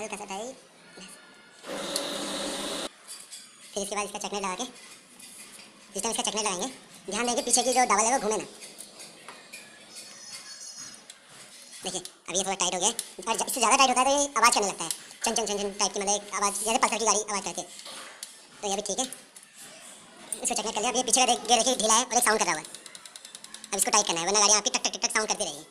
हल्का सा टाइट। फिर इसके बाद इसका चकने लगा के, जिस टाइम इसका चकने लगाएंगे ध्यान देंगे पीछे की जो डबल है वो घूमे ना। देखिए अब ये थोड़ा टाइट हो गया है, और इससे ज़्यादा टाइट होता है तो ये आवाज़ करने लगता है, चन चन चन चन टाइप की, मतलब एक आवाज़ जैसे पल्सर की गाड़ी आवाज़ करती है। तो ये भी ठीक है, इसको चकने कर लिया। अब ये पीछे का गेयर देखिए ढीला है और एक साउंड कर रहा हुआ है। अब इसको टाइट करना है वरना गाड़ी आपकी टक टक टक टक साउंड करती रहेगी।